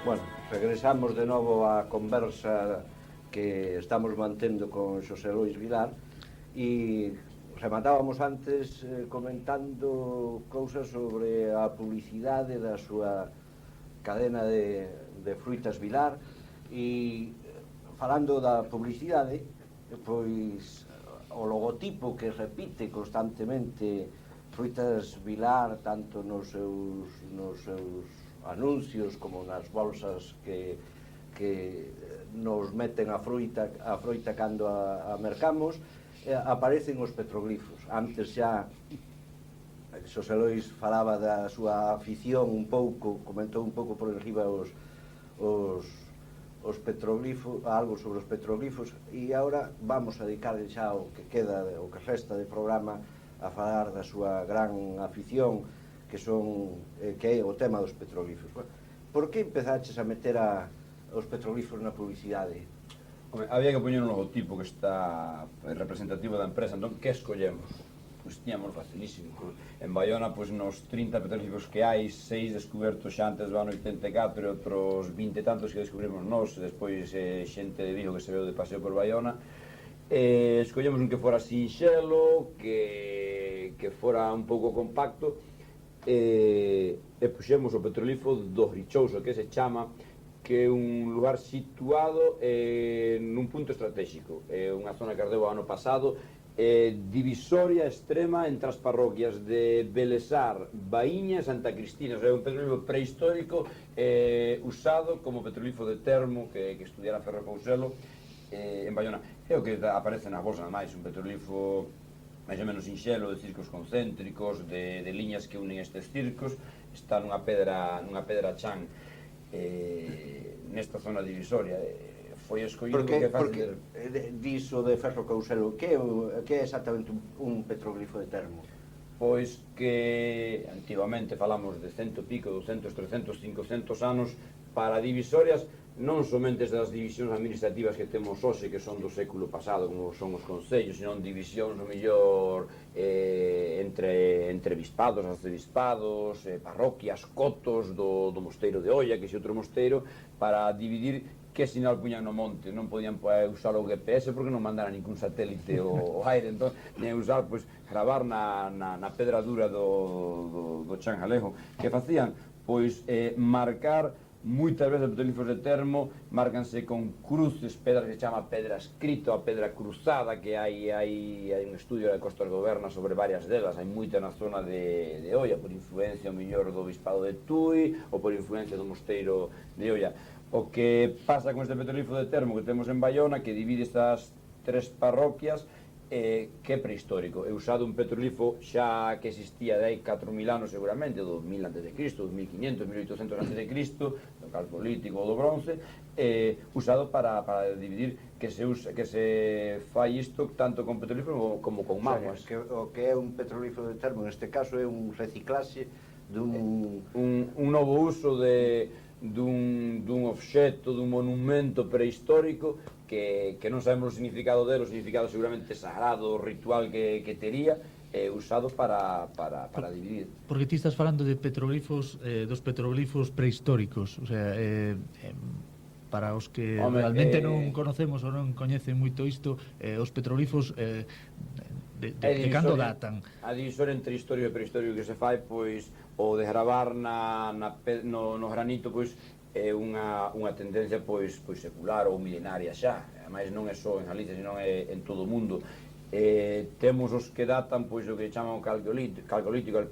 Bueno, regresamos de novo á conversa que estamos mantendo con Xosé Lois Vilar e rematábamos antes comentando cousas sobre a publicidade da súa cadena de fruitas Vilar e falando da publicidade, pois o logotipo que repite constantemente Fruitas Vilar tanto nos seus anuncios como nas bolsas que nos meten a froita cando a mercamos, aparecen os petroglifos. Antes xa Xosé Lois falaba da súa afición un pouco, comentou un pouco por enriba os petroglifos, algo sobre os petroglifos, e agora vamos a dedicarle xa o que queda, o que resta de programa a falar da súa gran afición que é o tema dos petroglifos. Por que empezaches a meter os petroglifos na publicidade? Había que poñer un logotipo que está representativo da empresa, entón que escollemos? Pois tiñamos facilísimo. En Baiona, pois nos 30 petroglifos que hai, 6 descubertos xa antes do ano 84 e outros 20 e tantos que descubrimos nós, despois xente de Vigo que se veu de paseo por Baiona. Escollemos un que fora sinxelo, que fora un pouco compacto, e puxemos o petroglifo do Richouso, que se chama, que é un lugar situado nun punto estratégico. É unha zona que ardeu o ano pasado, divisoria extrema entre as parroquias de Belesar, Baíña e Santa Cristina. É un petroglifo prehistórico usado como petroglifo de termo que estudiara Ferro Couselo en Baiona. É o que aparece na bolsa, máis un petroglifo máis ou menos sinxelo, de circos concéntricos, de liñas que unen estes circos. Está nunha pedra chan nesta zona divisoria. Foi escollido que porque diso de Ferro Couselo, que é exactamente un petroglifo de termo? Pois que antigamente falamos de 100 e pico, 200, 300, 500 anos para divisorias non somente das divisións administrativas que temos hoxe, que son do século pasado, como son os concellos, senón divisións, o mellor, entre bispados, arcebispados, parroquias, cotos do mosteiro de Oia, que é outro mosteiro, para dividir que sinal puñan no monte. Non podían usar o GPS porque non mandara ningún satélite o aire, entón, nem usar, pois, gravar na pedra dura do chan galego. Que facían? Pois, marcar moitas veces petroglifos de termo, márcanse con cruces, pedras que se chama pedra escrito, a pedra cruzada, que hai un estudio da Costa do Goberna sobre varias delas, hai moita na zona de Oia, por influencia o mellor do bispado de Tui, ou por influencia do mosteiro de Oia. O que pasa con este petroglifo de termo que temos en Baiona, que divide estas tres parroquias, que é prehistórico. É usado un petroglifo xa que existía de hai 4.000 anos seguramente, do 1000 a.C., 2500, 1800 a.C., do calcolítico ou do bronce, usado para dividir, que se fai isto tanto con petroglifo como con maguas. O que é un petroglifo de termo, neste caso, é un reciclaxe dun novo uso dun obxecto, dun monumento prehistórico que non sabemos o significado dele, o significado seguramente sagrado, ritual que tería, usado para dividir. Porque ti estás falando de petroglifos, dos petroglifos prehistóricos, o sea, para os que realmente non conocemos ou non coñecen moito isto, os petroglifos de cando datan? A divisoria entre histórico e prehistórico que se fai, pois, o de gravar no granito, pois, é unha tendencia, pois, secular ou milenaria xa. Ademais, non é só en Galicia, senón é en todo o mundo. Temos os que datan, pois, o que chaman o calcolítico,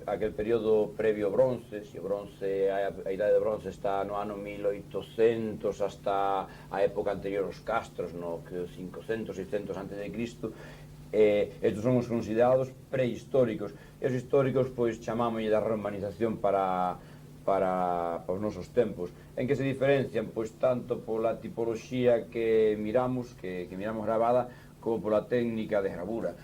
aquel período previo ao bronce. Se o bronce, a idade do bronce está no ano 1800 hasta a época anterior aos castros, no 500, 600 antes de Cristo. Estos son os considerados prehistóricos. E os históricos, pois, chamámolle da romanización para os nosos tempos. En que se diferencian? Pois tanto pola tipoloxía que miramos grabada, como pola técnica de gravura.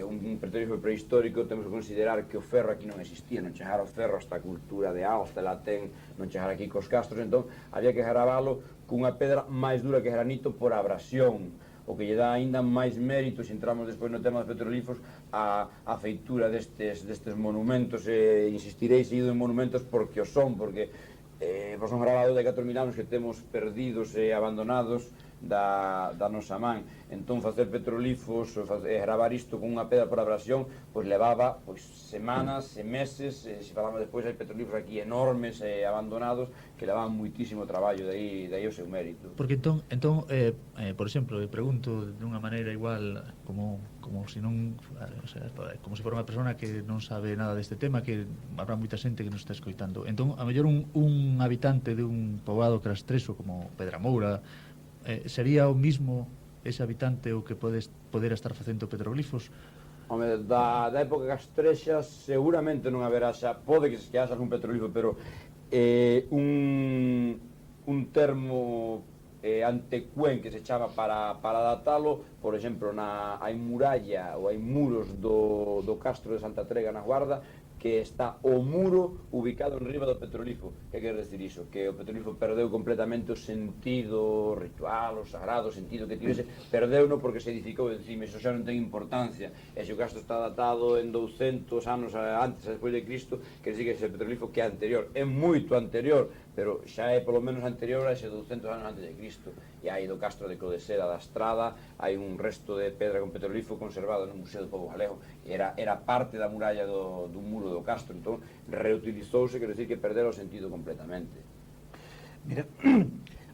Un petroglifo prehistórico temos que considerar que o ferro aquí non existía, non chegara o ferro hasta a cultura de Aosta, Latén, non chegara aquí cos castros, entón había que gravalo cunha pedra máis dura que granito por abrasión, o que lle dá aínda máis mérito, se entramos despois no tema dos petroglifos, a feitura destes monumentos. Insistirei seguido en monumentos porque o son, porque son gravados de 4.000 anos que temos perdidos e abandonados da nosa man. Entón facer petroglifos, gravar isto con unha pedra por abrasión, pois levaba semanas e meses. Se falamos despois, hai petroglifos aquí enormes e abandonados que levaban muitísimo traballo, de aí o seu mérito. Porque entón, por exemplo, pregunto dunha maneira igual como se non, o sea, como se fora unha persona que non sabe nada deste tema, que habrá moita xente que nos está escoitando. Entón, a mellor un habitante de un poboado crastreso como Pedramoura, sería o mismo ese habitante o que poder estar facendo petroglifos? Home, da época castrexa seguramente non haberá xa, pode que haxa algún petroglifo, pero un termo antecuén que se chama para datalo, por exemplo, hai muralla ou hai muros do castro de Santa Trega na Guarda, que está o muro ubicado en riba do petroglifo. Que quer decir iso? Que o petroglifo perdeu completamente o sentido ritual, o sagrado, o sentido que tivese, perdeuno porque se edificou encima, iso xa non ten importancia. E se o castro está datado en 200 anos antes e despois de Cristo, quer decir que ese petroglifo que é anterior, é moito anterior, pero xa é polo menos anterior a ese 200 anos antes de Cristo. E hai do castro de Codesera da Estrada, hai un resto de pedra con petroglifo conservado no Museo do Pobo Galego. Era parte da muralla do muro do castro, entón reutilizouse, quer decir que perdera o sentido completamente. Mira,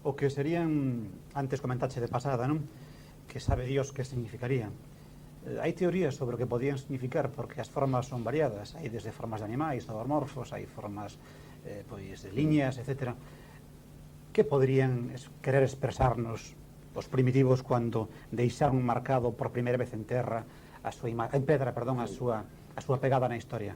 o que serían, antes comentaxe de pasada, non? Que sabe Dios que significarían. Hai teorías sobre o que podían significar, porque as formas son variadas. Hai desde formas de animais, zoomorfos, hai formas pois de liñas, etc. Que poderían querer expresarnos os primitivos cando deixaron marcado por primeira vez en terra en pedra, a súa pegada na historia?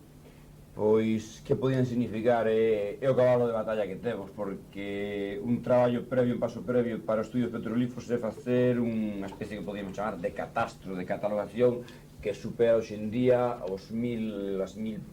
Pois, que podían significar? É o cabalo de batalla que temos, porque un traballo previo, un paso previo para os estudios petroglifos é facer unha especie que podíamos chamar de catastro, de catalogación, que supera hoxe en día as 1000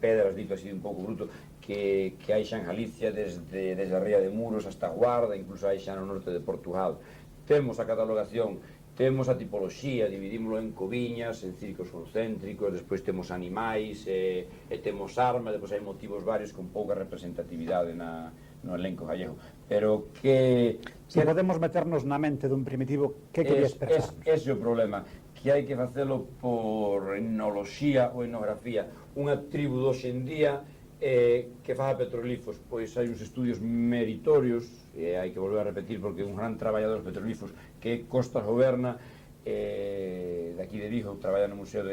pedras, dito así un pouco bruto, que hai xa en Galicia, desde a ría de Muros hasta a Guarda, incluso hai xa no norte de Portugal. Temos a catalogación, temos a tipoloxía, dividímoslo en coviñas, en círculos concéntricos, despois temos animais, e temos armas, despois hai motivos varios con pouca representatividade no elenco gallego. Pero que... Si podemos meternos na mente dun primitivo, que quería expresarnos? Ese é o problema, que hai que facelo por etnoloxía ou etnografía. Unha tribu de hoxe en día que faga petroglifos, pois hai uns estudios meritorios, e hai que volver a repetir porque un gran traballador dos petroglifos que Costas Goberna, de aquí de Vigo, traballa no museo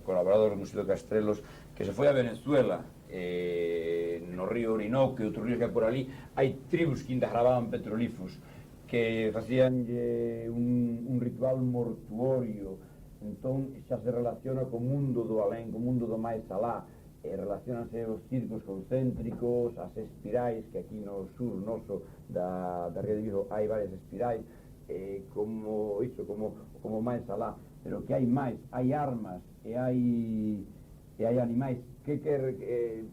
colaborador do Museo de Castrelos, que se foi a Venezuela, no río Orinoco e outros ríos que hai por ali. Hai tribus que ainda gravaban petroglifos, que facían un ritual mortuorio. Entón xa se relaciona co mundo do alén, co mundo do máis alá. Relacionanse os círculos concéntricos, as espirais, que aquí no sur noso da ría de Vigo hai varias espirais, como máis alá, pero que hai máis, hai armas e hai animais.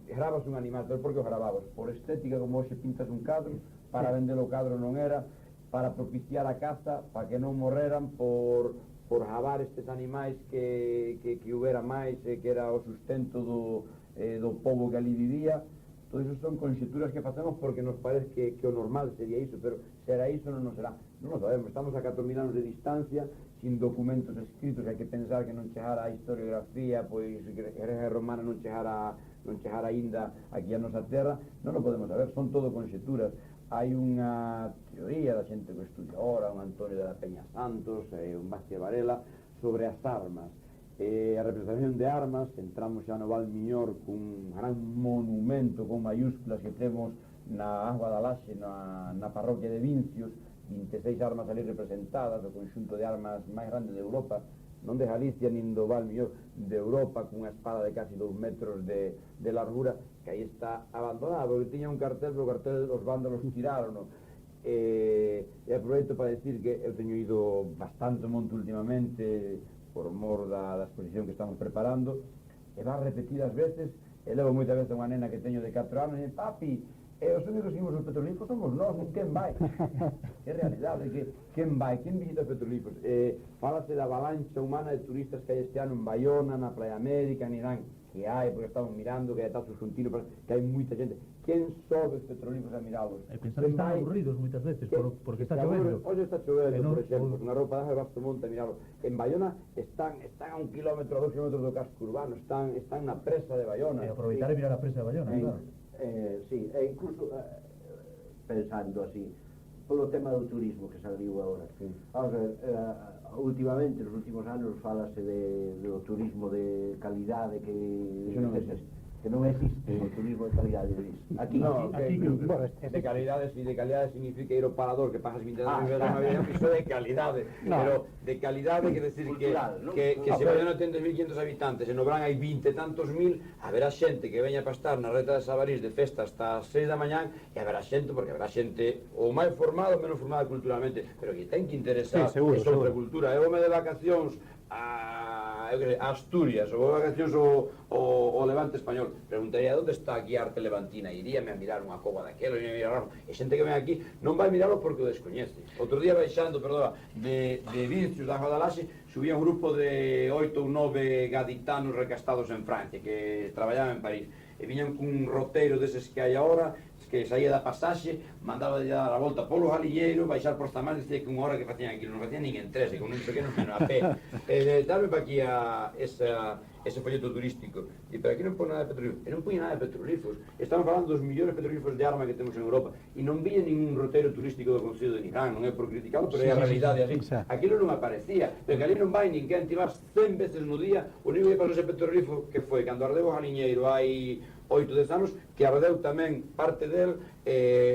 Gravas un animal, pero por que o gravabas? Por estética, como hoxe pintas un cadro, para vender o cadro non era, para propiciar a caza, para que non morreran por por jabar estes animais que houbera máis, que era o sustento do pobo que ali vivía. Todo iso son conxeturas que facemos porque nos parece que o normal sería iso, pero será iso non nos será. Non o sabemos, estamos a 4.000 anos de distancia, sin documentos escritos, hai que pensar que non chegara a historiografía, pois Grecia Romana non chegara aínda aquí a nosa terra, non o podemos saber, son todo conxeturas. Hai unha teoría da xente que estudia ahora, un Antonio de la Peña Santos, un Vázquez Varela, sobre as armas. A representación de armas, entramos xa no Val Miñor cun gran monumento con mayúsculas que temos na Agua da Laxe, na parroquia de Vincios, 26 armas ali representadas, o conxunto de armas máis grande de Europa, non de Galicia nin do Val Miñor, de Europa, cunha espada de casi 2 metros de largura, que aí está abandonado, porque tiña un cartel, pero o cartel os vándalos tiraron. E aproveito para decir que eu teño ido bastante monte últimamente, por mor da exposición que estamos preparando, e va repetidas veces, e levo moitas veces unha nena que teño de 4 anos, e papi, os únicos que imos os petrolíferos somos nós, non quen vai. É realidade, que quen vai, quen visita os petrolíferos. Fálase da avalancha humana de turistas que hai este ano en Bayona, na Playa América, en Irán, que hai, porque estamos mirando, que hai tal subxuntino, que hai moita xente. Quen sobe os petrolíferos a miralos? E pensar que están aburridos moitas veces, porque está chovendo. Hoxe está chovendo, por exemplo, unha roupa de basto monte a miralo. En Bayona están a 1 kilómetro, a 2 kilómetros do casco urbano, están na presa de Bayona. E aproveitar e mirar a presa de Bayona, claro. Sí, e incluso pensando así, polo tema do turismo que saliu agora. Vamos a ver, últimamente, nos últimos anos, falase do turismo de calidade que non existe o turismo de calidade. Aquí, no, de calidade significa ir ao parador que pasas 20 anos en unha vida, iso de calidade, pero de calidade quer decir que se Bayona ten 2.500 habitantes e no Brán hai 20 e tantos mil, haberá xente que veña para estar na reta de Sabarís de festa hasta as 6 da mañán, e haberá xente, porque haberá xente ou máis formada ou menos formada culturalmente, pero que ten que interesar esa outra cultura. Eu me de vacacións a Asturias ou vacacións o Levante español, preguntaría onde está aquí a arte levantina, iríame a mirar unha cova daquelo, iríame a mirar algo, e xente que ven aquí non vai mirarlo porque o descoñece. Outro día baixando, de Vincios da Agua da Laxe, subía un grupo de 8 ou 9 gaditanos recastados en Francia que traballaban en París, e viñan cun roteiro deses que hai agora, que saía da pasaxe, mandaba de dar a volta polo Galiñeiro, baixar por Tamar, dicía que unha hora que facían aquí, non facían nin en 3, con un pequeno menos a pé. Darme para aquí ese folleto turístico. E pero aquí non pon nada de petrolíferos. E non pon nada de petrolíferos. Estamos falando dos millores petrolíferos de arma que temos en Europa. E non vi ningún roteiro turístico do Concello de Niján, non é por criticarlo, pero é a realidade así. Aquilo non aparecía, pero que ali non vai ninguén, ti vas 100 veces no día, o único que pasou ese petrolífero que foi cando ardeu o Galiñeiro hai 8-10 anos, que ardeu tamén parte del,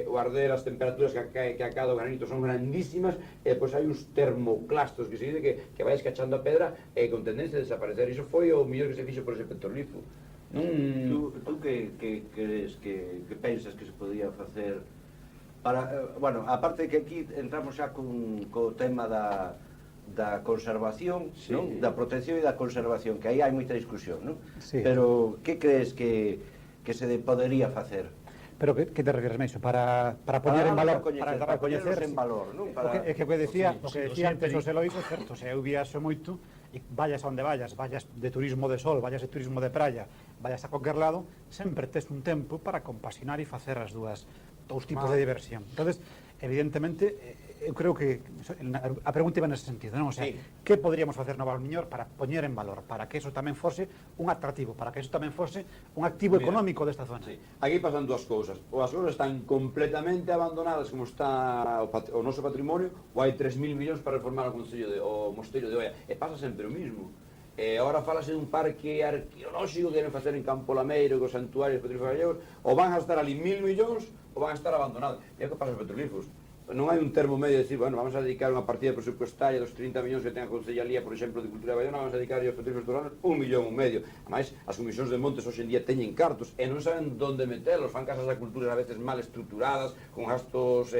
o arder as temperaturas que acada o granito son grandísimas, e pois hai uns termoclastos que se dice que vais cachando a pedra con tendencia a desaparecer. Iso foi o mellor que se fixo por ese petrolífero. Tú que crees que pensas que se podía facer para, bueno, aparte de que aquí entramos xa co tema da conservación, sí, non? Da protección e da conservación, que aí hai moita discusión, non? Sí. Pero que crees que se podería facer? Pero que te refieres, Meixo? Para poñer en valor, para coñecer en valor, non? É que decía antes o Eloís, certo, se eu viaxo moito e vayas onde vayas de turismo de sol, vayas de turismo de praia, vayas a calquer lado, sempre tes un tempo para compaxinar e facer as dous tipos de diversión. Entonces, evidentemente, eu creo que a pregunta iba nese sentido, non? O sea, que poderíamos facer no Valmiñor para poñer en valor, para que eso tamén fose un atractivo, para que eso tamén fose un activo económico desta zona? Sí. Aquí pasan dúas cousas. Ou as cousas están completamente abandonadas como está o noso patrimonio, ou hai 3.000 millóns para reformar o mosteiro de Oia. E pasa sempre o mismo. Agora falase dun parque arqueolóxico que queren facer en Campo Lameiro, cos santuarios petrolíferos gallegos, ou van a estar ali 1.000 millóns, ou van a estar abandonados. E é o que pasa os petrolíferos. Non hai un termo medio de decir, bueno, vamos a dedicar unha partida presupuestaria dos 30 millóns que ten a Consellalía, por exemplo, de Cultura de Bayona, vamos a dedicar aos petrolíferos turanos 1,5 millón. Ademais, as comisións de montes hoxe en día teñen cartos e non saben onde metelos, fan casas da cultura a veces mal estructuradas, con gastos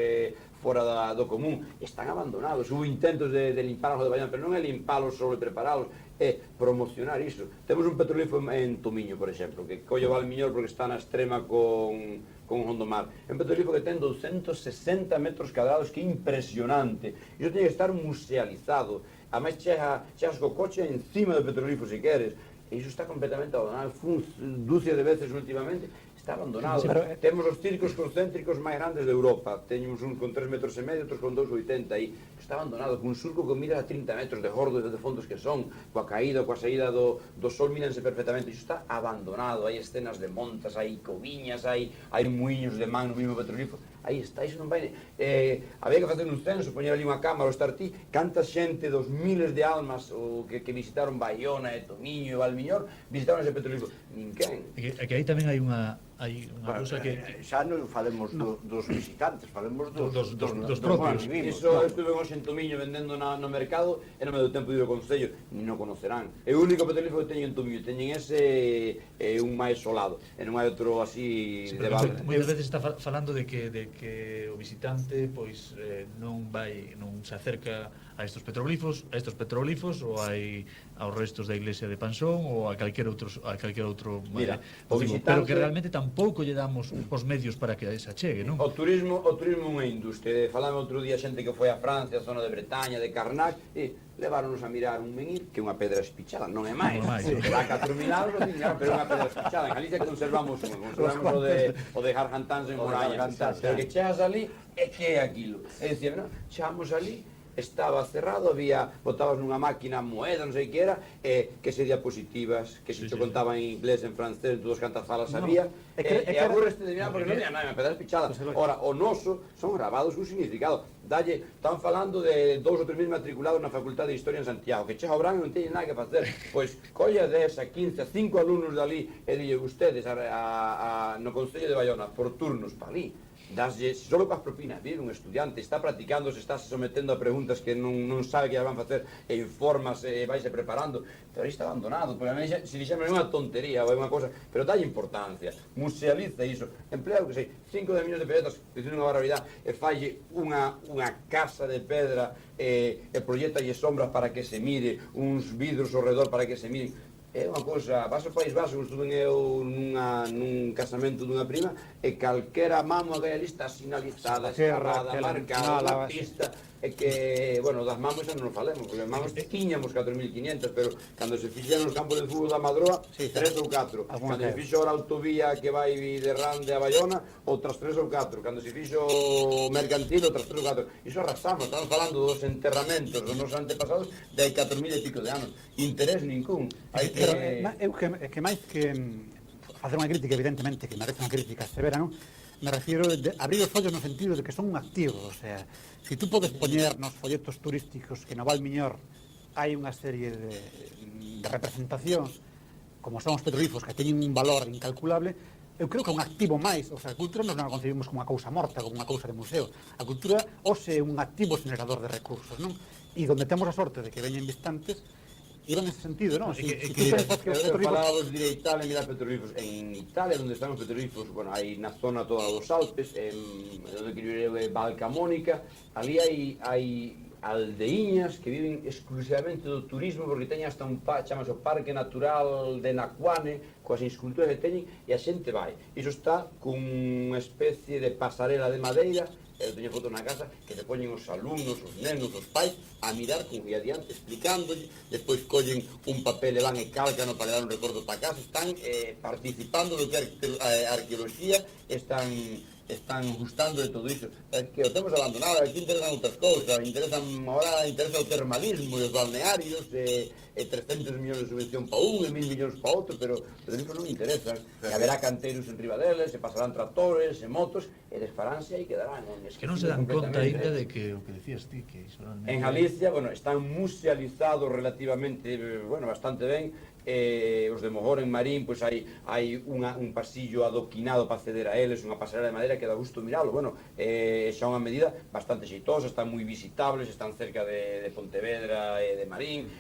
fora do común, están abandonados. Hubo intentos de limpalos de Bayona, pero non é limpalos só e preparalos, é promocionar iso. Temos un petrolífero en Tomiño, por exemplo, que colle o Valmiñor porque está na extrema con Gondomar. É un petrolífero que ten 260 metros cadrados, que é impresionante. Iso ten que estar musealizado. ademais chegas co coche encima do petrolífero se queres, e iso está completamente abandonado, fun dúcia de veces últimamente, está abandonado. Temos os circos concéntricos máis grandes de Europa, teñemos un con 3,5 metros, outros con 2,80 aí, está abandonado, cun surco que mira a 30 metros de gordo e de fondos que son, coa caída, coa saída do sol, míranse perfectamente, iso está abandonado, hai escenas de montas, hai coviñas, hai muiños de man no mismo petrolífero, aí está, iso non vai... había que facer un censo, poñer ali unha cámara, ou estar ti, canta xente dos miles de almas que visitaron Baiona e Tomiño e Valmiñor, visitaron ese petrolífero, ninguén. É que aí tamén hai unha cousa que... Xa non falemos dos visitantes, falemos dos propios. Iso estuve hoxe en Tomiño vendendo no mercado e non me deu tempo de ir ao Concello, ni non conocerán. É o único petrolífero que teñen en Tomiño, teñen ese un máis solado, e non hai outro así de balde. Moitas veces está falando de que o visitante pois non se acerca a estos petroglifos ou aos restos da iglesia de Pansón ou a calquer outro Mira, o visitante, pero que realmente tampouco lle damos os medios para que se achegue, non? O turismo é unha industria. Falame outro día xente que foi a Francia, a zona de Bretaña, de Carnac, e leváronos a mirar un menir que é unha pedra espichada, non é máis. Dá 4.000 euros, pero é unha pedra espichada. En Galicia conservamos o de Jarjantans en Moraña, pero que chegas ali, e que é aquilo? É dicir, chegamos ali, estaba cerrado, botabas nunha máquina moeda, non sei que era, que se diapositivas, que se te contaba en inglés, en francés, en todos cantas falas sabía, e aburreste de mirar porque non había nada, pedras pichadas. Ora, o noso son grabados con significado. Están falando de 2 ou 3 mil matriculados na Facultade de Historia en Santiago, que chega o branco e non teñen nada que facer. Pois, colla 10, a 15, a 5 alumnos dali, e dille, ustedes, no Concello de Baiona, por turnos, pa ali, daslle, solo coas propinas, vive un estudiante, está practicando, se está sometendo a preguntas que non sabe que van facer, e informas, e vaise preparando, pero aí está abandonado, porque a mí se dixeme unha tontería ou unha cosa, pero dalle importancia, musealiza iso, emplea, que sei, 5 de millones de pesetas, dicindo unha barbaridade, e falle unha casa de pedra, e proyectalle sombras para que se mire, uns vidros ao redor para que se miren. É unha cousa, vas ao País Vasco, estuve eu nun casamento dunha prima, e calquera mamo que hai ali está sinalizada, escarrada, marcada, unha pista, e que, bueno, das mamos xa non nos falemos, porque as mamos tiñamos 4.500, pero cando se fixeron os campos de fútbol da Madroa, 3 ou 4. Cando se fixo a autovía que vai de Rande a Baiona, outras 3 ou 4. Cando se fixo o mercantil, outras 3 ou 4. Iso arrasamos, estamos falando dos enterramentos dos nosos antepasados de hai 4.000 e pico de anos. Interés ningún. Pero eu que máis que facer unha crítica, evidentemente, que merece unha crítica severa, non? Me refiero de abrir os follos no sentido de que son un activo, o sea, si tú podes poñer nos folletos turísticos que no Valmiñor hai unha serie de representacións como son os petrolíferos que teñen un valor incalculable, eu creo que é un activo máis, o sea, a cultura non a concebimos como unha cousa morta, como unha cousa de museo. A cultura hoxe é un activo generador de recursos, non? E donde temos a sorte de que veñen visitantes, iba nese sentido, non? Si tú pensas que os petrolíferos... Falábamos de Italia, mirar petrolíferos. En Italia, onde están os petrolíferos, bueno, hai na zona toda dos Alpes, onde que eu Valcamónica, ali hai aldeiñas que viven exclusivamente do turismo, porque teñen hasta un chamase o Parque Natural de Nacuane, coas esculturas que teñen, e a xente vai. Iso está con unha especie de pasarela de madeira, eu teño fotos na casa, que se poñen os alumnos, os nenos, os pais, a mirar con guía adiante, explicándolle, despois collen un papel e van e cálcano para dar un recordo para casa, están participando do que é arqueoloxía, están gustando de todo iso. É que o temos abandonado, aquí interesan outras cousas, interesa o termalismo e os balnearios, e 300 millóns de subvención para un, e 1.000 millóns para outro, pero iso non interesa. E haberá canteiros en riba deles, e pasarán tractores, e motos, e desfaránse e quedarán. Que non se dan conta ainda de que o que decías ti, que iso realmente... En Galicia, bueno, están musealizados relativamente, bueno, bastante ben, os de Mogor en Marín, pois hai un pasillo adoquinado para acceder a eles, unha pasarela de madeira que dá gusto miralo, bueno, xa unha medida bastante xeitosa, están moi visitables, están cerca de Pontevedra e de Marín,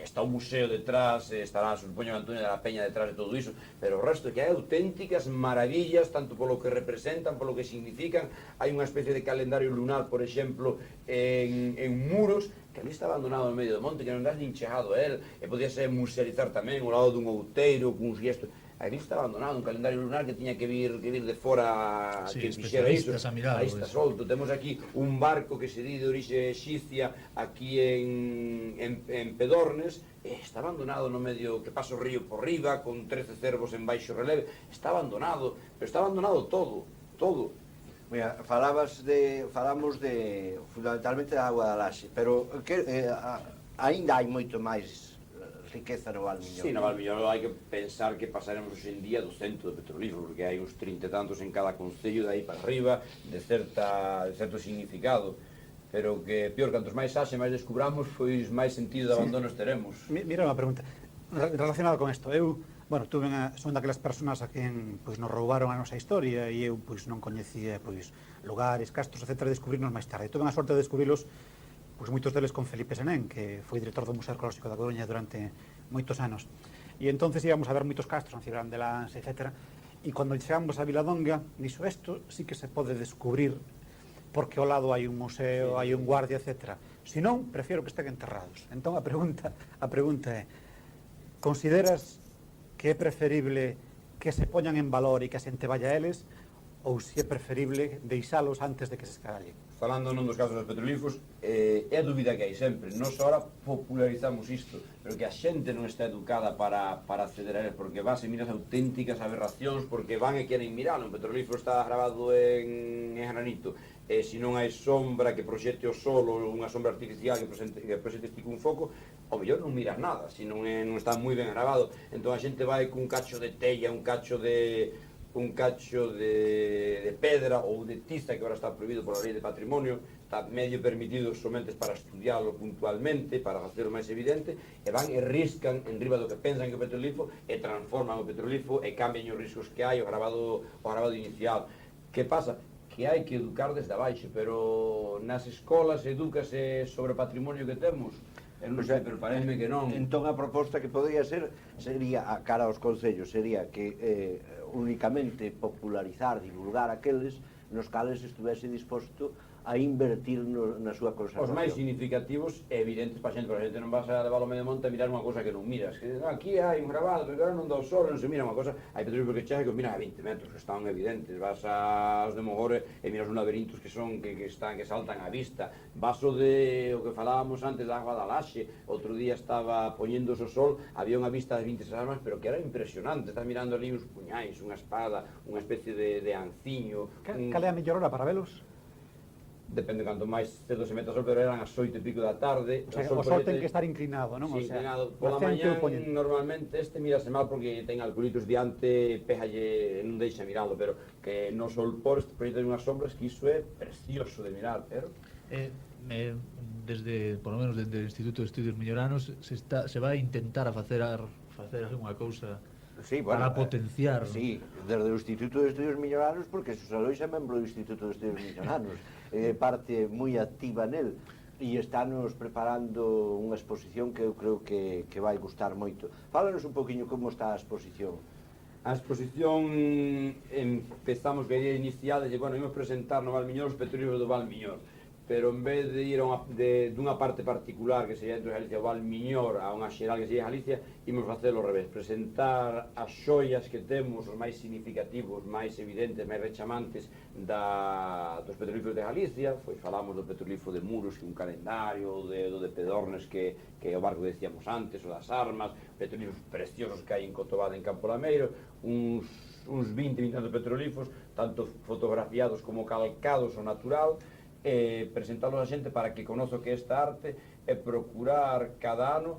está un museo detrás, estará, supoño, Antonio de la Peña detrás de todo iso, pero o resto que hai auténticas maravillas, tanto polo que representan, polo que significan, hai unha especie de calendario lunar, por exemplo, en Muros, que ali está abandonado no medio do monte, que non das nin chegado a él, e podía ser musealizar tamén ao lado dun outeiro, cuns gestos. Aí está abandonado un calendario lunar que tiña que vir de fora Sí, que fixera iso. especialistas a miralo, Aí está eso. solto. Temos aquí un barco que se di de orixe exipcia aquí en Pedornes, e está abandonado no medio que pasa o río por riba, con 13 cervos en baixo releve. Está abandonado, pero está abandonado todo. Mira, falamos fundamentalmente da auga da Laxe, pero aínda hai moito máis riqueza no Valmiñor. Sí, no Valmiñor hai que pensar que pasaremos hoxe en día do centro de petrolífero, porque hai uns 30 e tantos en cada concello de aí para arriba, de certo significado, pero que pior, cantos máis haxe, máis descubramos, pois máis sentido de abandonos teremos. Mira unha pregunta relacionada con isto. Eu, son daquelas persoas a quen nos roubaron a nosa historia e eu non coñecía lugares, castros, etc. Descubrirnos máis tarde. Tuve a sorte de descubrilos moitos deles con Felipe Senén, que foi director do Museo Arqueolóxico da Coruña durante moitos anos. E entonces íbamos a ver moitos castros, en Cibrán de Lans, etc. E cando chegamos a Viladonga, dixo, isto sí que se pode descubrir porque ao lado hai un museo, hai un guardia, etc. Se non, prefiero que estén enterrados. Entón a pregunta é, consideras que é preferible que se poñan en valor e que a xente vaya a eles, ou se é preferible deixalos antes de que se escarallen? Falando nun dos casos dos petrolíferos, é a dúbida que hai sempre. Nos ahora popularizamos isto, pero que a xente non está educada para acceder a eles, porque vas e miras auténticas aberracións, porque van e queren mirar. Un petrolífero está grabado en granito, e se non hai sombra que proxete o sol ou unha sombra artificial que proxete un foco, ao mellor non miras nada, se non está moi ben grabado. Entón a xente vai cun cacho de tella, un cacho de pedra ou de tiza, que agora está prohibido por a lei de patrimonio, está medio permitido somente para estudiarlo puntualmente, para facelo máis evidente, e van e riscan en riba do que pensan que é o petrolífero, e transforman o petrolífero e cambian os riscos que hai, o grabado inicial. Que pasa? Que hai que educar desde abaixo, pero nas escolas edúcase sobre o patrimonio que temos. Eu non sei, pero parece que non. Entón a proposta que podría sería, a cara aos concellos, sería que únicamente popularizar, divulgar aqueles nos cales estuvese disposto a invertir na súa conservación. Os máis significativos e evidentes para a xente, porque a xente non vas a levar ao medio monte a mirar unha cosa que non miras. Que aquí hai un grabado, pero agora non dá o sol, non se mira unha cosa. Hai petróleo que chega que os miras a 20 metros, que están evidentes. Vas aos de Mogore e miras uns laberintos que saltan á vista. Vas o que falábamos antes da agua da Laxe, outro día estaba poñéndose o sol, había unha vista de 26 armas, pero que era impresionante. Estás mirando ali uns puñais, unha espada, unha especie de anciño. Cal é a mellor hora para velos? Depende canto máis cedo se meta o sol, pero eran as 8 e pico da tarde. O sea, o sol ten que estar inclinado, non? Sí, inclinado. Pola mañá mañá, normalmente, mirase mal porque ten alcoholitos diante, péjalle, non deixa miralo, pero que no sol por este proxecto unhas sombras, que iso é precioso de mirar, pero... Por lo menos desde o Instituto de Estudios Milloranos se vai a intentar a facer unha cousa para potenciar. Sí, desde o Instituto de Estudios Milloranos, porque Xosé Lois é membro do Instituto de Estudios Milloranos, parte moi activa nel, e estános preparando unha exposición que eu creo que vai gustar moito. Fálanos un poquinho como está a exposición. A exposición empezamos que a idea inicial de, ímos presentar no Valmiñor os petróleo do Valmiñor, pero en vez de ir dunha parte particular que sería dentro de Galicia, o Valmiñor, a unha xeral que sería Galicia, imos facelo ao revés, presentar as xoias que temos, os máis significativos, máis evidentes, máis rechamantes dos petrolíferos de Galicia. Falamos do petrolífero de Muros, que é un calendario, do de Pedornes, que é o barco que decíamos antes, o das armas, petrolíferos preciosos que hai en Cotobade, en Campo Lameiro, uns 20 petrolíferos, tanto fotografiados como calcados ao natural, presentalos a xente para que conozo que esta arte e procurar cada ano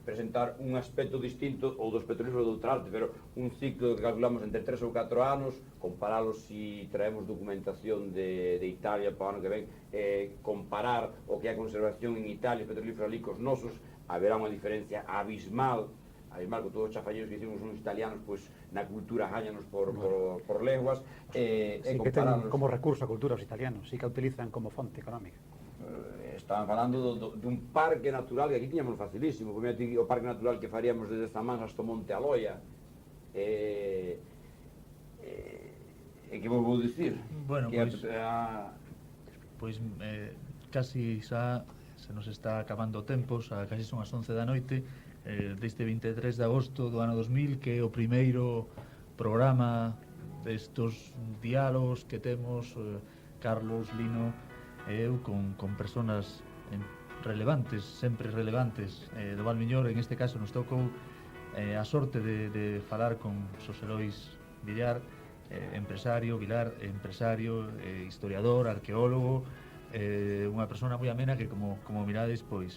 presentar un aspecto distinto ou dos petrolíferos de outra arte, pero un ciclo que calculamos entre 3 ou 4 anos, comparalos si traemos documentación de Italia para o ano que ven, comparar o que é a conservación en Italia, petrolíferos ali cos nosos, haberá unha diferencia abismal con todos os chafalleros que hicimos uns italianos, pois na cultura gañanos por leguas, sí, que ten como recurso a cultura os italianos, sí que a utilizan como fonte económica. Estaban falando dun parque natural que aquí tiñamos facilísimo, como o parque natural que faríamos desde Zamán hasta Monte Aloia, que vos vou dicir? Bueno, pois casi xa se nos está acabando o tempo, xa casi son as 11 da noite. deste 23 de agosto do ano 2000, que é o primeiro programa destos diálogos que temos Carlos, Lino e eu con personas relevantes, sempre relevantes do Valmiñor. En este caso nos tocou a sorte de falar con Xosé Lois Villar, empresario, historiador, arqueólogo, unha persona moi amena que como mirades, pois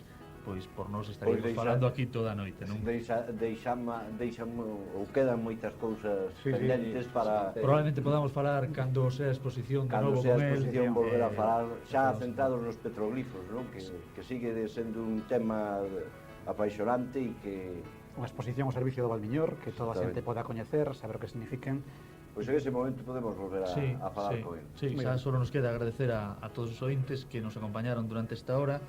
por nós estaríamos falando aquí toda a noite, non? Ou quedan moitas cousas pendentes para... Probablemente podamos falar cando sea a exposición de novo con el. Cando sea a exposición volver a falar xa centrados nos petroglifos, non? Que sigue sendo un tema apaixonante e que... Unha exposición ao servicio do Valmiñor que toda a xente poda coñecer, saber o que significan. Pois en ese momento podemos volver a falar con ele. Sí, xa só nos queda agradecer a todos os ointes que nos acompañaron durante esta hora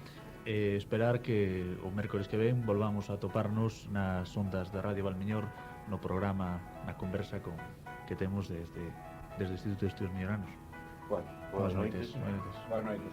e esperar que o mércores que ven volvamos a toparnos nas ondas da Radio Valmiñor no programa, na conversa que temos desde o Instituto de Estudios Milloranos. Bueno, boas noites. Boas noites.